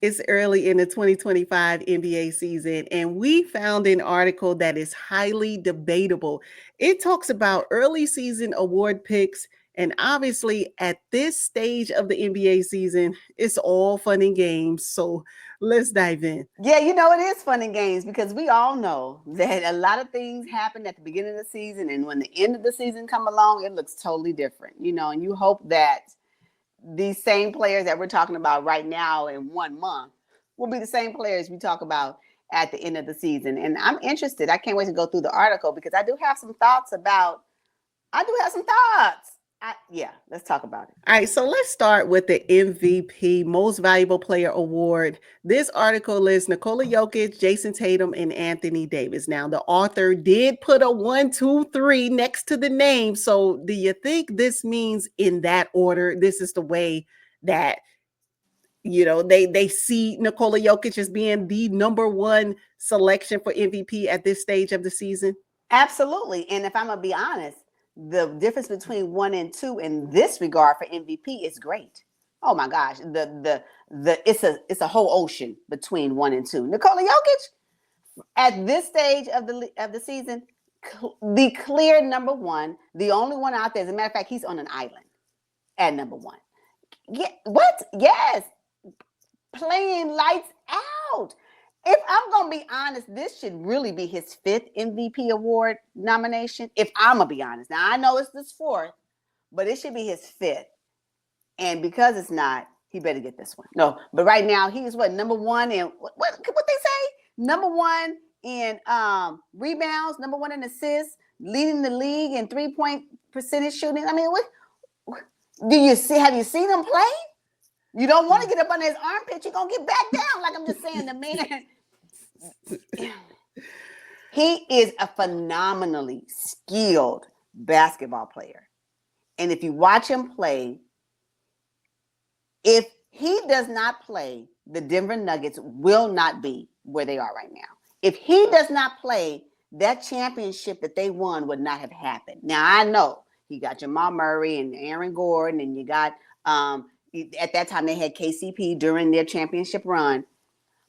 It's early in the 2025 NBA season, and we found an article that is highly debatable. It talks about early season award picks, and obviously, at this stage of the NBA season, it's all fun and games. So let's dive in. Yeah, you know, it is fun and games because we all know that a lot of things happen at the beginning of the season, and when the end of the season come along, it looks totally different, you know, and you hope that these same players that we're talking about right now in 1 month will be the same players we talk about at the end of the season. And I'm interested. I can't wait to go through the article because I do have some thoughts. Yeah, let's talk about it. All right, so let's start with the MVP, Most Valuable Player Award. This article lists Nikola Jokic, Jason Tatum, and Anthony Davis. Now, the author did put a 1, 2, 3 next to the name. So, do you think this means in that order? This is the way that they see Nikola Jokic as being the number one selection for MVP at this stage of the season? Absolutely. And if I'm gonna be honest, the difference between 1 and 2 in this regard for MVP is great. Oh my gosh, it's a whole ocean between 1 and 2. Nikola Jokic at this stage of the season, the clear number one, the only one out there. As a matter of fact, he's on an island at number one. What? Yes, playing lights out. If I'm going to be honest, this should really be his 5th MVP award nomination. If I'm going to be honest. Now, I know it's this 4th, but it should be his 5th. And because it's not, he better get this one. No, but right now, he's number one in, what they say? Number one in rebounds, number one in assists, leading the league in 3-point percentage shooting. I mean, have you seen him play? You don't want to get up under his armpit. You're going to get back down. Like I'm just saying, the man, he is a phenomenally skilled basketball player. And if you watch him play, if he does not play, the Denver Nuggets will not be where they are right now. If he does not play, that championship that they won would not have happened. Now, I know you got Jamal Murray and Aaron Gordon, and you got at that time they had KCP during their championship run.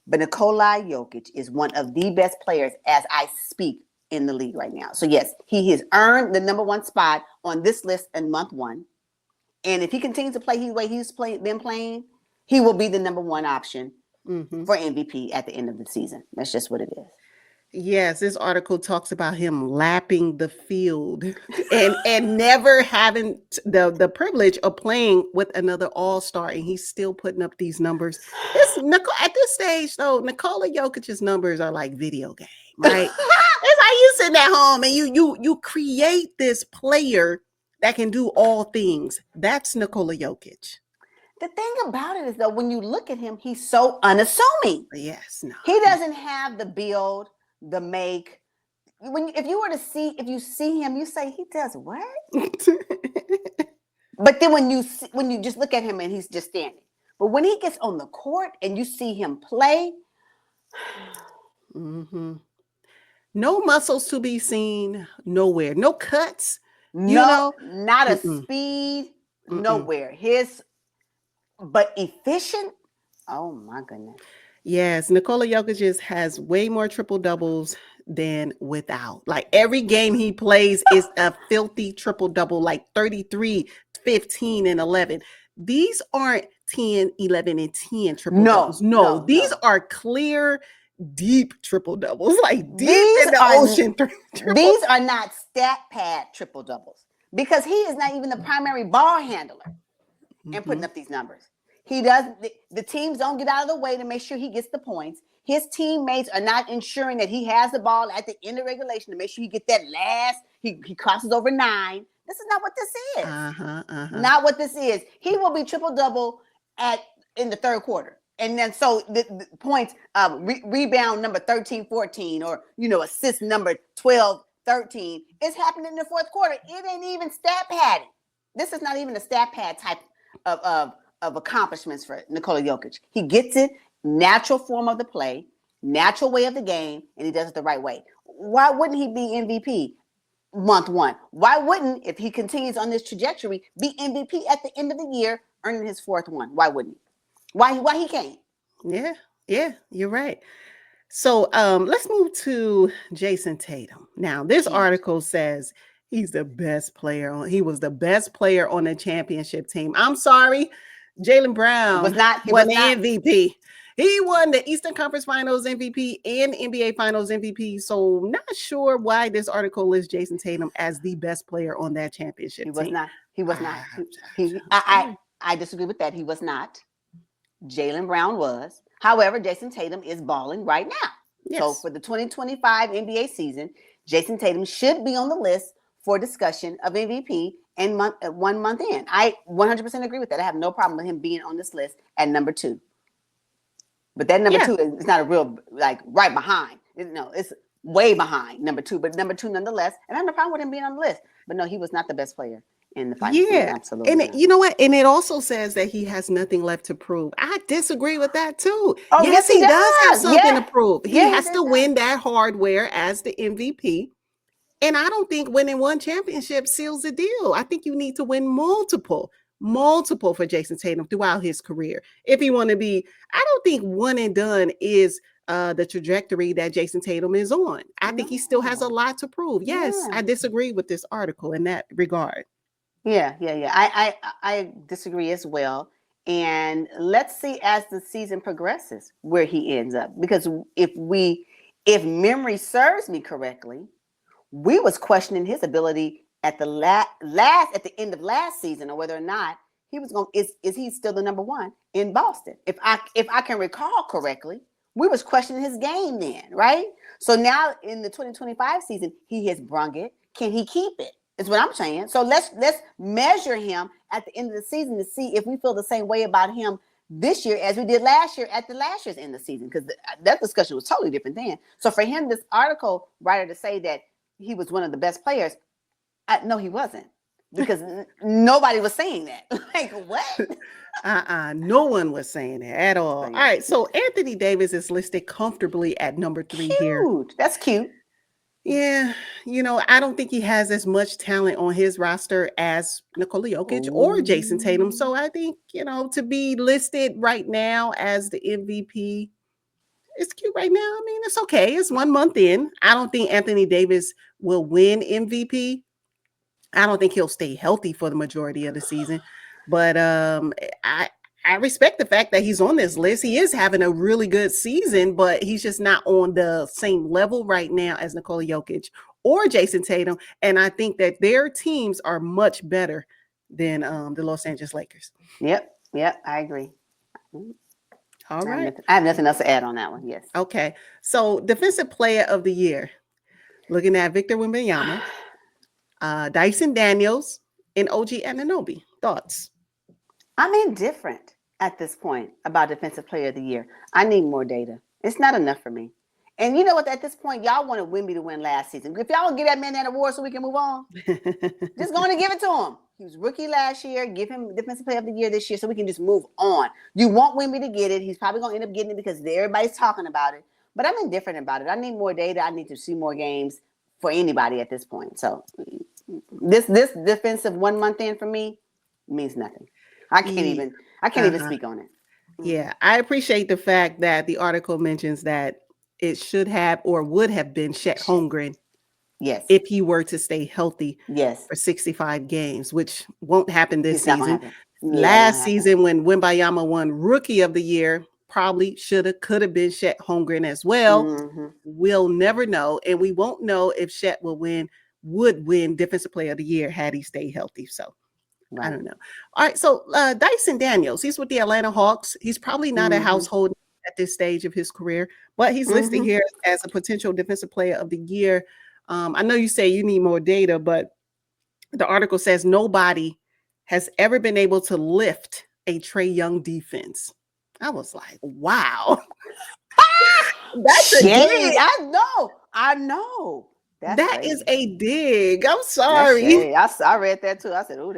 But Nikola Jokic is one of the best players as I speak in the league right now. So yes, he has earned the number one spot on this list in month 1. And if he continues to play the way he's been playing, he will be the number one option for MVP at the end of the season. That's just what it is. Yes, this article talks about him lapping the field and never having the privilege of playing with another all-star, and he's still putting up these numbers. At this stage, though, Nikola Jokic's numbers are like video game, right? It's like you sitting at home and you create this player that can do all things. That's Nikola Jokic. The thing about it is, though, when you look at him, he's so unassuming. Yes, no. He doesn't have the build, the make. If you see him, you say he does what? But then when you just look at him and he's just standing. But when he gets on the court and you see him play, no muscles to be seen nowhere, no cuts, not a speed, nowhere. But efficient. Oh my goodness. Yes, Nikola Jokic has way more triple doubles than without. Like every game he plays is a filthy triple double, like 33, 15, and 11. These aren't 10, 11, and 10 triple doubles. No, these are clear, deep triple doubles, like deep in the ocean. These are not stat pad triple doubles because he is not even the primary ball handler and putting up these numbers. He doesn't. The teams don't get out of the way to make sure he gets the points. His teammates are not ensuring that he has the ball at the end of regulation to make sure he get that last. He crosses over 9. This is not what this is. Not what this is. He will be triple double in the third quarter, and then so the points, rebound number 13, 14, or assist number 12, 13 is happening in the fourth quarter. It ain't even stat padding. This is not even a stat pad type of accomplishments for Nikola Jokic. He gets it, natural form of the play, natural way of the game, and he does it the right way. Why wouldn't he be MVP month 1? Why wouldn't, if he continues on this trajectory, be MVP at the end of the year, earning his 4th one? Why wouldn't he? Why he can't? Yeah, yeah, you're right. So let's move to Jason Tatum. Now, this Cute. article says he was the best player on the championship team. I'm sorry, Jalen It was Brown not. It won was the not. MVP. He won the Eastern Conference Finals MVP and NBA Finals MVP. So not sure why this article lists Jason Tatum as the best player on that He championship was team. not. He was not. Ah, He I'm sorry. I disagree with that. He was not. Jalen Brown was. However, Jason Tatum is balling right now. So Yes. for the 2025 NBA season, Jason Tatum should be on the list for discussion of MVP and 1 month in. I 100% agree with that. I have no problem with him being on this list at number 2. But that number Yeah. 2 is not a real like right behind. No, it's way behind number 2, but number 2 nonetheless. And I have no problem with him being on the list. But no, he was not the best player in the final season. Yeah. Absolutely And not. you know what? And it also says that he has nothing left to prove. I disagree with that too. Oh, Yes, yes, he he does have does. something Yeah. to prove. He Yeah, he has to does. win that hardware as the MVP. And I don't think winning one championship seals the deal. I think you need to win multiple for Jason Tatum throughout his career. If he want to be, I don't think one and done is the trajectory that Jason Tatum is on. I think he still has a No. lot to prove. Yes, Yeah. I disagree with this article in that regard. Yeah. I disagree as well. And let's see as the season progresses where he ends up. Because if memory serves me correctly, we was questioning his ability at the last at the end of last season, or whether or not he was going is he still the number 1 in Boston. If I can recall correctly, we was questioning his game then, right? So now in the 2025 season, he has brung it. Can he keep it? Is what I'm saying. So let's measure him at the end of the season to see if we feel the same way about him this year as we did last year at the last year's end of the season, because that discussion was totally different then. So for him, this article writer to say that he was one of the best players, no, he wasn't, because nobody was saying that. Like what? No one was saying that at all. So All yeah, right, so Anthony Davis is listed comfortably at number 3 here. cute. That's cute. Yeah, I don't think he has as much talent on his roster as Nikola Jokic or Jason Tatum. Ooh. So I think, to be listed right now as the MVP, it's cute right now. I mean, it's okay. It's 1 month in. I don't think Anthony Davis will win MVP. I don't think he'll stay healthy for the majority of the season. But I I respect the fact that he's on this list. He is having a really good season, but he's just not on the same level right now as Nikola Jokic or Jason Tatum. And I think that their teams are much better than the Los Angeles Lakers. Yep, I agree. All right. I have nothing else to add on that one. Yes. Okay. So defensive player of the year, looking at Victor Wembanyama, Dyson Daniels, and OG Anunoby. Thoughts? I'm indifferent at this point about Defensive Player of the Year. I need more data. It's not enough for me. And you know what? At this point, y'all wanted Wemby to win last season. If y'all don't give that man that award so we can move on, just going to give it to him. He was rookie last year. Give him Defensive Player of the Year this year so we can just move on. You want Wemby to get it. He's probably going to end up getting it because everybody's talking about it. But I'm indifferent about it. I need more data. I need to see more games for anybody at this point. So this defensive 1 month in for me means nothing. I can't even speak on it. Yeah, I appreciate the fact that the article mentions that it should have or would have been Chet Holmgren Yes. if he were to stay healthy Yes. for 65 games, which won't happen this It's not gonna season. happen. Yeah, Last season, when Wembayama won Rookie of the Year, probably could have been Chet Holmgren as well. Mm-hmm. We'll never know, and we won't know if Chet would win Defensive Player of the Year had he stayed healthy. So Right. I don't know. All right, so Dyson Daniels, he's with the Atlanta Hawks. He's probably not a household at this stage of his career, but he's listed here as a potential Defensive Player of the Year. I know you say you need more data, but the article says nobody has ever been able to lift a Trae Young defense. I was like, wow. That's a dig. I know. That is a dig. I'm sorry. I read that too. I said, "Oh,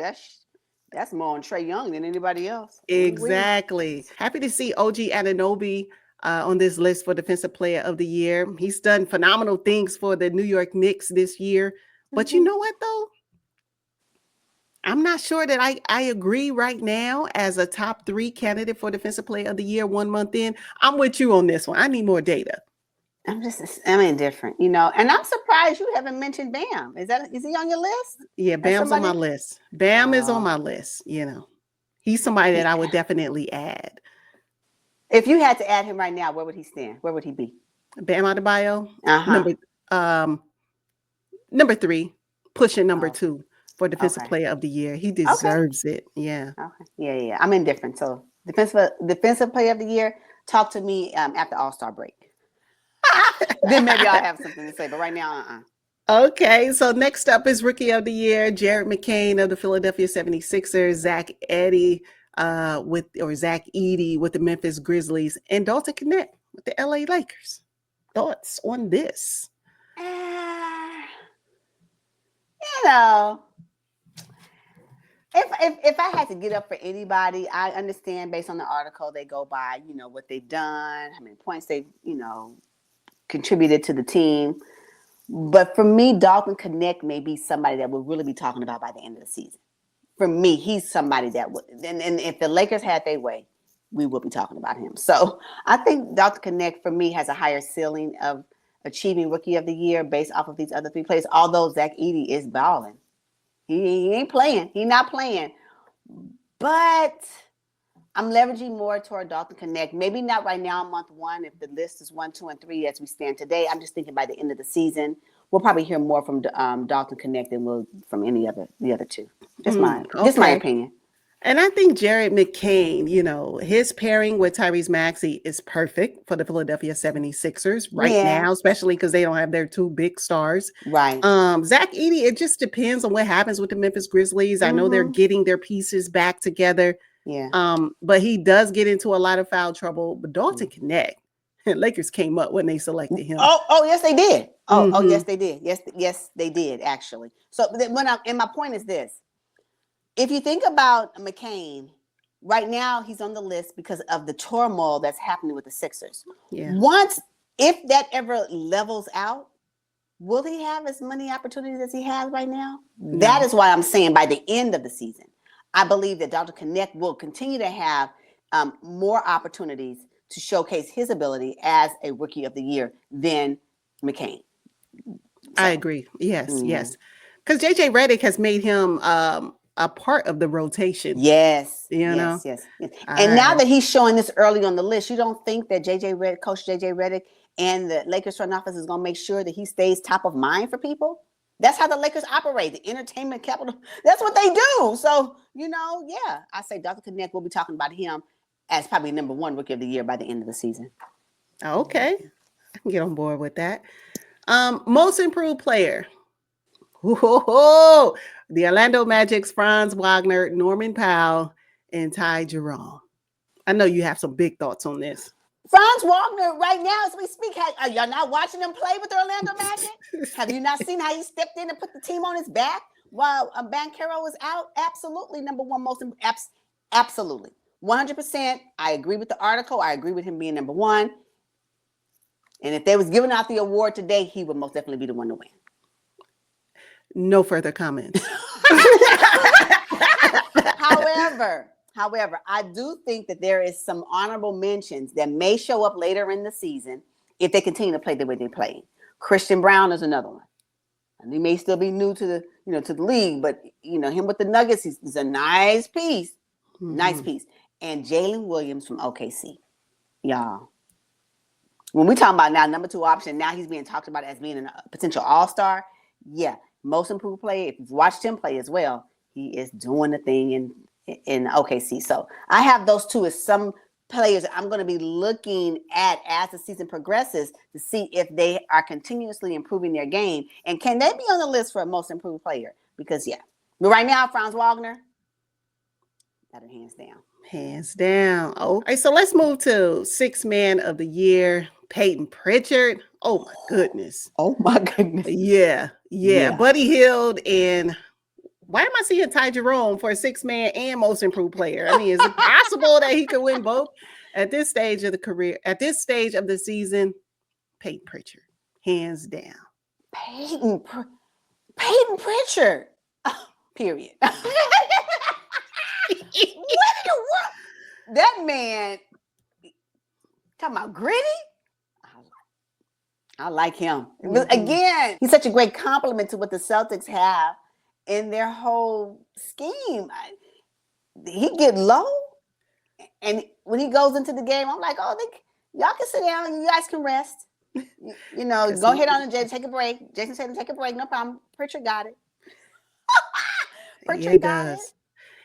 that's more on Trae Young than anybody else." Exactly. Happy to see OG Anunoby on this list for Defensive Player of the Year. He's done phenomenal things for the New York Knicks this year. But you know what, though? I'm not sure that I agree right now as a top 3 candidate for defensive player of the year 1 month in. I'm with you on this one. I need more data. I'm indifferent, you know, and I'm surprised you haven't mentioned Bam. Is he on your list? Yeah, As Bam's on my somebody? list. Bam is on my Oh, list, you know. He's somebody that I would definitely add. if you had to add him right now, where would he stand? Where would he be? Bam Adebayo, Uh-huh. number um number 3, pushing number Oh, 2 for defensive okay. player of the year. He Okay. deserves it. Yeah. Okay. Yeah. I'm indifferent. So defensive player of the year, talk to me after All-Star break. Then maybe I'll have something to say. But right now, Okay, so next up is Rookie of the Year, Jared McCain of the Philadelphia 76ers, Zach Edey with the Memphis Grizzlies, and Dalton Knecht with the LA Lakers. Thoughts on this? you know, if I had to get up for anybody, I understand based on the article they go by, you know, what they've done, how many points they've, you know, contributed to the team. But for me, Dalton Knecht may be somebody that we'll really be talking about by the end of the season. For me, he's somebody that would, and if the Lakers had their way, we will be talking about him. So I think Dalton Knecht for me has a higher ceiling of achieving Rookie of the Year based off of these other 3 players. Although Zach Edey is balling, he ain't playing. He not playing. But I'm leveraging more toward Dalton Knecht. Maybe not right now, month 1. If the list is 1, 2, and 3 as we stand today, I'm just thinking by the end of the season, we'll probably hear more from Dalton Knecht than we'll from the other 2. Just my opinion. And I think Jared McCain, you know, his pairing with Tyrese Maxey is perfect for the Philadelphia 76ers right Yeah. now, especially because they don't have their 2 big stars. Right. Zach Edey, it just depends on what happens with the Memphis Grizzlies. I know they're getting their pieces back together. Yeah. But he does get into a lot of foul trouble. But Dalton Knecht, Lakers came up when they selected him. Oh, yes, they did. Oh, yes, they did. Yes, they did actually. So and my point is this: if you think about McCain, right now he's on the list because of the turmoil that's happening with the Sixers. Yeah. If that ever levels out, will he have as many opportunities as he has right now? No. That is why I'm saying by the end of the season, I believe that Dalton Knecht will continue to have more opportunities to showcase his ability as a Rookie of the Year than McCain. So, I agree. Yes, yes. Because JJ Redick has made him a part of the rotation. Yes. Know? Yes. And now that he's showing this early on the list, you don't think that Coach JJ Redick and the Lakers front office is going to make sure that he stays top of mind for people? That's how the Lakers operate, the entertainment capital. That's what they do. So, I say Dr. Knecht, we'll be talking about him as probably number 1 Rookie of the Year by the end of the season. Okay. I can get on board with that. Most improved player. Whoa, the Orlando Magic's Franz Wagner, Norman Powell, and Ty Jerome. I know you have some big thoughts on this. Franz Wagner, right now as we speak, are y'all not watching him play with the Orlando Magic? Have you not seen how he stepped in and put the team on his back while Banchero was out? Absolutely, number 1 absolutely. 100%. I agree with the article. I agree with him being number 1. And if they was giving out the award today, he would most definitely be the one to win. No further comments. However, I do think that there is some honorable mentions that may show up later in the season if they continue to play the way they play. Christian Brown is another one. And he may still be new to the league, but him with the Nuggets, he's a nice piece. Mm-hmm. Nice piece. And Jalen Williams from OKC. Y'all. When we talk about now number 2 option, now he's being talked about as being a potential all-star. Yeah. Most improved player. If you've watched him play as well, he is doing the thing in OKC. So I have those 2 as some players that I'm going to be looking at as the season progresses to see if they are continuously improving their game. And can they be on the list for a most improved player? Because, but right now, Franz Wagner, got it hands down. Hands down. Okay, so let's move to 6th man of the year, Peyton Pritchard. Oh, my goodness. Yeah. Buddy Hield and why am I seeing Ty Jerome for a 6th man and most improved player? I mean, is it possible that he could win both at this stage of the career, at this stage of the season? Peyton Pritchard, hands down. Peyton Pritchard. Period. What in the world? That man, talking about gritty. I like him. But again, he's such a great compliment to what the Celtics have in their whole scheme. He get low, and when he goes into the game, I'm like, oh, y'all can sit down and you guys can rest. You know, go ahead on and take a break. Jason said to take a break, no problem. Pritchard got it. Pritchard got it.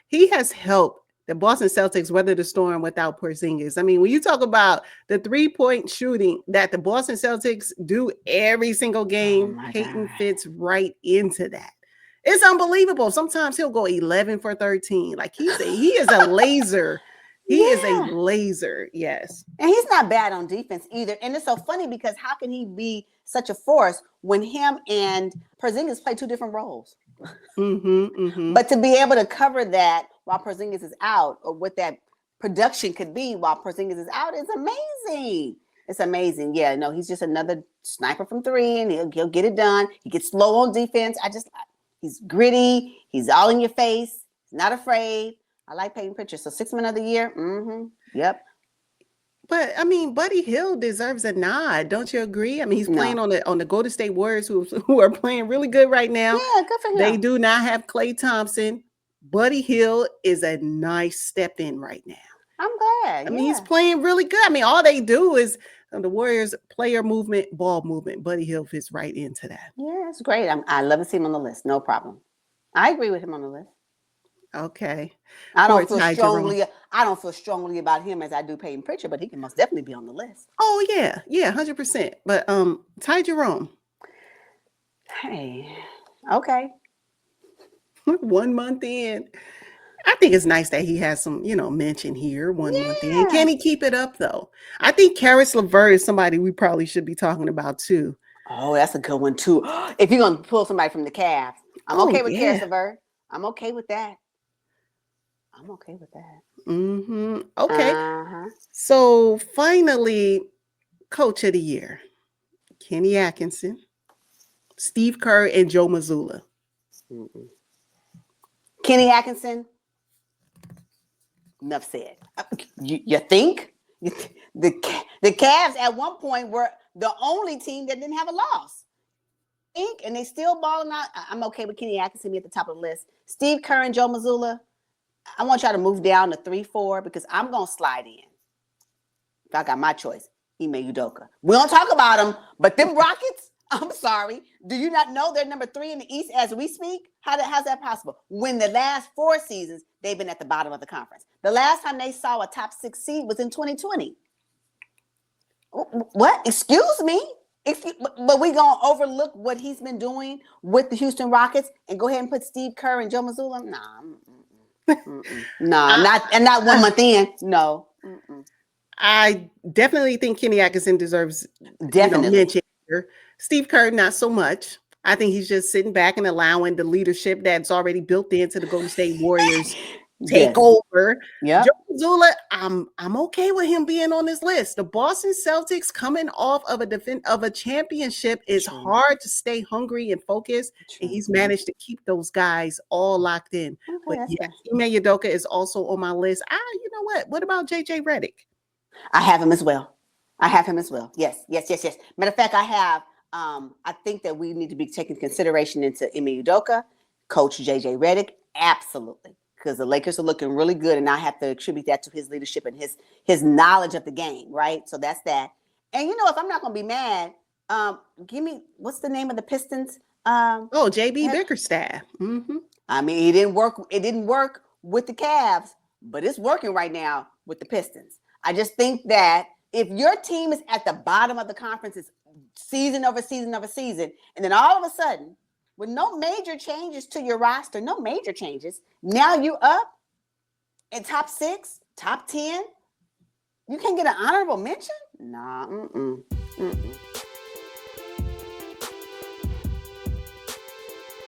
He has helped the Boston Celtics weather the storm without Porzingis. I mean, when you talk about the 3-point shooting that the Boston Celtics do every single game, Peyton fits right into that. It's unbelievable. Sometimes he'll go 11 for 13. Like he is a laser. He is a laser. Yes. And he's not bad on defense either. And it's so funny because how can he be such a force when him and Porzingis play two different roles? But to be able to cover that while Porzingis is out, or what that production could be while Porzingis is out, is amazing. It's amazing. Yeah, no, he's just another sniper from three, and he'll get it done. He gets slow on defense. He's gritty. He's all in your face. He's not afraid. I like Peyton Pritchard. So 6th man of the year. Yep. But I mean, Buddy Hield deserves a nod. Don't you agree? I mean, he's playing on the Golden State Warriors, who are playing really good right now. Yeah, good for him. They do not have Klay Thompson. Buddy Hield is a nice step in right now. I'm glad. I mean, he's playing really good. I mean, all they do is the Warriors player movement, ball movement. Buddy Hield fits right into that. Yeah, it's great. I love to see him on the list. No problem. I agree with him on the list. Okay. I don't feel strongly about him as I do Peyton Pritchard, but he can most definitely be on the list. Oh yeah, 100%. But Ty Jerome. Hey, okay. 1 month in, I think it's nice that he has some, mention here. 1 month in. Can he keep it up though? I think Karis LeVert is somebody we probably should be talking about too. Oh, that's a good one too. If you're gonna pull somebody from the Cavs, I'm okay with Karis LeVert. I'm okay with that. Okay. So finally, Coach of the Year, Kenny Atkinson, Steve Kerr, and Joe Mazzulla. Kenny Atkinson. Enough said. You think the Cavs at one point were the only team that didn't have a loss? And they still balling out. I'm okay with Kenny Atkinson being at the top of the list. Steve Kerr and Joe Mazzulla. I want y'all to move down to 3-4 because I'm gonna slide in. If I got my choice, Ime Udoka. We don't talk about them, but them Rockets. I'm sorry. Do you not know they're number 3 in the East as we speak? How's that possible? When the last 4 seasons they've been at the bottom of the conference. The last time they saw a top 6 seed was in 2020. What? Excuse me? But we gonna overlook what he's been doing with the Houston Rockets and go ahead and put Steve Kerr and Joe Mazzulla? Nah. Not 1 month in. No. I definitely think Kenny Atkinson deserves mention here. Steve Kerr, not so much. I think he's just sitting back and allowing the leadership that's already built into the Golden State Warriors take over. Yeah. Joe Mazzulla, I'm okay with him being on this list. The Boston Celtics coming off of a championship is hard to stay hungry and focused. And he's managed to keep those guys all locked in. But Ime Udoka is also on my list. You know what? What about JJ Redick? I have him as well. Yes. Matter of fact, I have. I think that we need to be taking consideration into Ime Udoka, Coach JJ Redick, absolutely. Because the Lakers are looking really good, and I have to attribute that to his leadership and his knowledge of the game, right? So that's that. And if I'm not going to be mad, give me, what's the name of the Pistons? JB Bickerstaff. I mean, it didn't work with the Cavs, but it's working right now with the Pistons. I just think that if your team is at the bottom of the conference, it's season over season over season, and then all of a sudden, with no major changes to your roster, no major changes, now you up in top 6, top 10. You can't get an honorable mention? Nah,